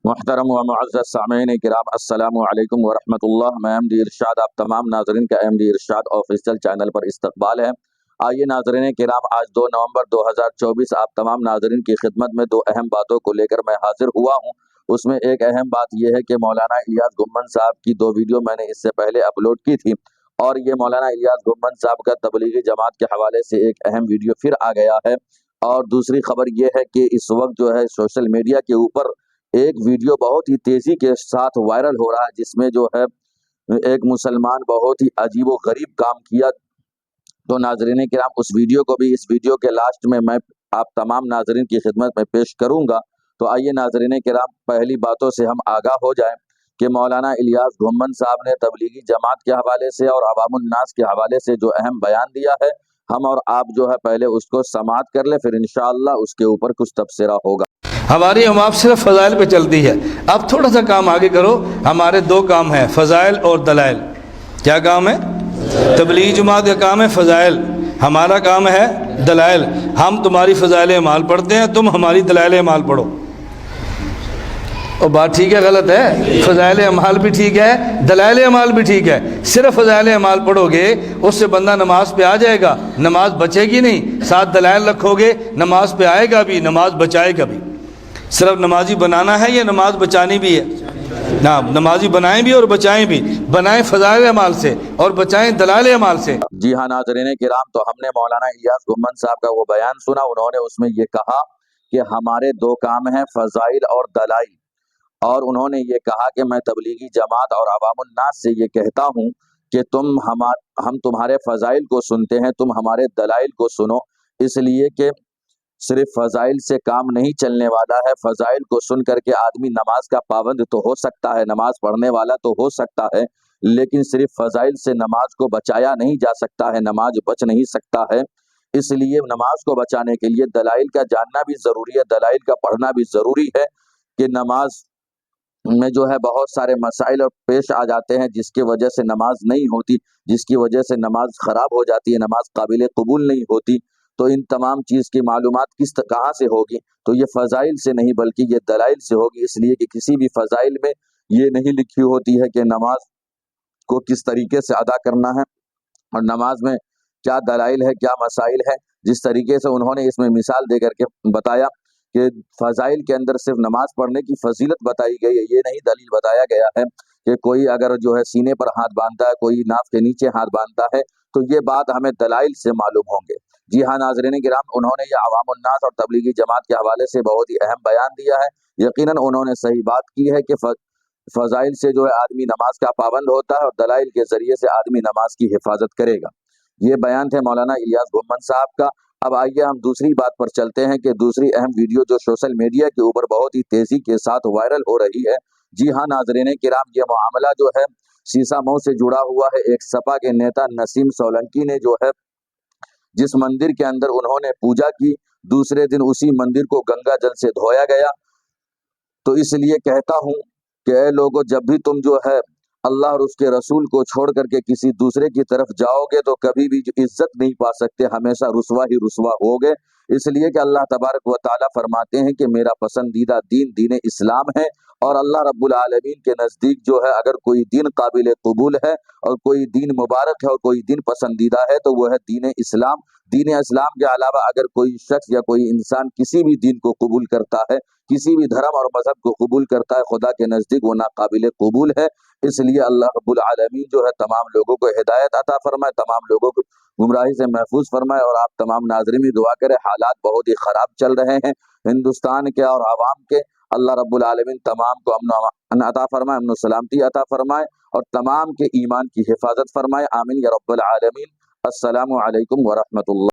محترم و معزز سامعین کرام، السلام علیکم ورحمۃ اللہ۔ میں احمدی ارشاد آپ تمام ناظرین کا احمدی ارشاد آفیشیل چینل پر استقبال ہے۔ آئیے ناظرین کرام، آج 2 نومبر 2024 آپ تمام ناظرین کی خدمت میں 2 اہم باتوں کو لے کر میں حاضر ہوا ہوں۔ اس میں ایک اہم بات یہ ہے کہ مولانا الیاس گھمن صاحب کی 2 ویڈیو میں نے اس سے پہلے اپلوڈ کی تھی، اور یہ مولانا الیاس گھمن صاحب کا تبلیغی جماعت کے حوالے سے ایک اہم ویڈیو پھر آ گیا ہے۔ اور دوسری خبر یہ ہے کہ اس وقت جو ہے سوشل میڈیا کے اوپر ایک ویڈیو بہت ہی تیزی کے ساتھ وائرل ہو رہا ہے، جس میں جو ہے ایک مسلمان بہت ہی عجیب و غریب کام کیا۔ تو ناظرین کرام، اس ویڈیو کو بھی اس ویڈیو کے لاسٹ میں آپ تمام ناظرین کی خدمت میں پیش کروں گا۔ تو آئیے ناظرین کرام، پہلی باتوں سے ہم آگاہ ہو جائیں کہ مولانا الیاس گھمن صاحب نے تبلیغی جماعت کے حوالے سے اور عوام الناس کے حوالے سے جو اہم بیان دیا ہے، ہم اور آپ جو ہے پہلے اس کو سماعت کر لیں، پھر انشاءاللہ اس کے اوپر کچھ تبصرہ ہوگا۔ ہماری آپ صرف فضائل پہ چلتی ہے۔ اب تھوڑا سا کام آگے کرو۔ ہمارے 2 کام ہیں، فضائل اور دلائل۔ کیا کام ہے؟ تبلیغ جماعت کا کام ہے فضائل، ہمارا کام ہے دلائل۔ ہم تمہاری فضائل اعمال پڑھتے ہیں، تم ہماری دلائل اعمال پڑھو۔ اور بات ٹھیک ہے غلط ہے؟ فضائل اعمال بھی ٹھیک ہے، دلائل اعمال بھی ٹھیک ہے۔ صرف فضائل اعمال پڑھو گے اس سے بندہ نماز پہ آ جائے گا، نماز بچے گی نہیں۔ ساتھ دلائل رکھو گے، نماز پہ آئے گا بھی، نماز بچائے گا بھی۔ صرف نمازی بنانا ہے یا نماز بچانی بھی ہے؟ نمازی بنائیں بھی اور بچائیں بھی۔ بنائیں فضائل اعمال سے اور بچائیں دلائل اعمال سے۔ جی ہاں ناظرین کرام، تو ہم نے مولانا الیاس گھمن صاحب کا وہ بیان سنا۔ انہوں نے اس میں یہ کہا کہ ہمارے 2 کام ہیں، فضائل اور دلائل، اور انہوں نے یہ کہا کہ میں تبلیغی جماعت اور عوام الناس سے یہ کہتا ہوں کہ ہم تمہارے فضائل کو سنتے ہیں، تم ہمارے دلائل کو سنو، اس لیے کہ صرف فضائل سے کام نہیں چلنے والا ہے۔ فضائل کو سن کر کے آدمی نماز کا پابند تو ہو سکتا ہے، نماز پڑھنے والا تو ہو سکتا ہے، لیکن صرف فضائل سے نماز کو بچایا نہیں جا سکتا ہے، نماز بچ نہیں سکتا ہے۔ اس لیے نماز کو بچانے کے لیے دلائل کا جاننا بھی ضروری ہے، دلائل کا پڑھنا بھی ضروری ہے کہ نماز میں جو ہے بہت سارے مسائل اور پیش آ جاتے ہیں جس کی وجہ سے نماز نہیں ہوتی، جس کی وجہ سے نماز خراب ہو جاتی ہے، نماز قابل قبول نہیں ہوتی۔ تو ان تمام چیز کی معلومات کہاں سے ہوگی؟ تو یہ فضائل سے نہیں بلکہ یہ دلائل سے ہوگی، اس لیے کہ کسی بھی فضائل میں یہ نہیں لکھی ہوتی ہے کہ نماز کو کس طریقے سے ادا کرنا ہے، اور نماز میں کیا دلائل ہے، کیا مسائل ہے۔ جس طریقے سے انہوں نے اس میں مثال دے کر کے بتایا کہ فضائل کے اندر صرف نماز پڑھنے کی فضیلت بتائی گئی ہے، یہ نہیں دلیل بتایا گیا ہے کہ کوئی اگر جو ہے سینے پر ہاتھ باندھتا ہے، کوئی ناف کے نیچے ہاتھ باندھتا ہے، تو یہ بات ہمیں دلائل سے معلوم ہوں گے۔ جی ہاں ناظرین کرام، انہوں نے یہ عوام الناس اور تبلیغی جماعت کے حوالے سے بہت ہی اہم بیان دیا ہے۔ یقیناً انہوں نے صحیح بات کی ہے کہ فضائل سے جو ہے آدمی نماز کا پابند ہوتا ہے، اور دلائل کے ذریعے سے آدمی نماز کی حفاظت کرے گا۔ یہ بیان تھے مولانا الیاس گھمن صاحب کا۔ اب آئیے ہم دوسری بات پر چلتے ہیں کہ دوسری اہم ویڈیو جو سوشل میڈیا کے اوپر بہت ہی تیزی کے ساتھ وائرل ہو رہی ہے۔ جی ہاں ناظرین کرام، یہ معاملہ جو ہے سیسا مئو سے جڑا ہوا ہے۔ ایک سپا کے نیتا نسیم سولنکی نے جو ہے جس مندر کے اندر انہوں نے پوجا کی، دوسرے دن اسی مندر کو گنگا جل سے دھویا گیا۔ تو اس لیے کہتا ہوں کہ اے لوگوں، جب بھی تم جو ہے اللہ اور اس کے رسول کو چھوڑ کر کے کسی دوسرے کی طرف جاؤ گے تو کبھی بھی عزت نہیں پا سکتے، ہمیشہ رسوا ہی رسوا ہوگے۔ اس لیے کہ اللہ تبارک و تعالیٰ فرماتے ہیں کہ میرا پسندیدہ دین دین اسلام ہے، اور اللہ رب العالمین کے نزدیک جو ہے اگر کوئی دین قابل قبول ہے اور کوئی دین مبارک ہے اور کوئی دین پسندیدہ ہے تو وہ ہے دین اسلام۔ دین اسلام کے علاوہ اگر کوئی شخص یا کوئی انسان کسی بھی دین کو قبول کرتا ہے، کسی بھی دھرم اور مذہب کو قبول کرتا ہے، خدا کے نزدیک وہ ناقابل قبول ہے۔ اس لیے اللہ رب العالمین جو ہے تمام لوگوں کو ہدایت عطا فرمائے، تمام لوگوں کو گمراہی سے محفوظ فرمائے، اور آپ تمام ناظرین بھی دعا کریں۔ حالات بہت ہی خراب چل رہے ہیں ہندوستان کے اور عوام کے۔ اللہ رب العالمین تمام کو امن عطا فرمائے، امن و سلامتی عطا فرمائے، اور تمام کے ایمان کی حفاظت فرمائے، آمین یا رب العالمین۔ السلام علیکم ورحمۃ اللہ۔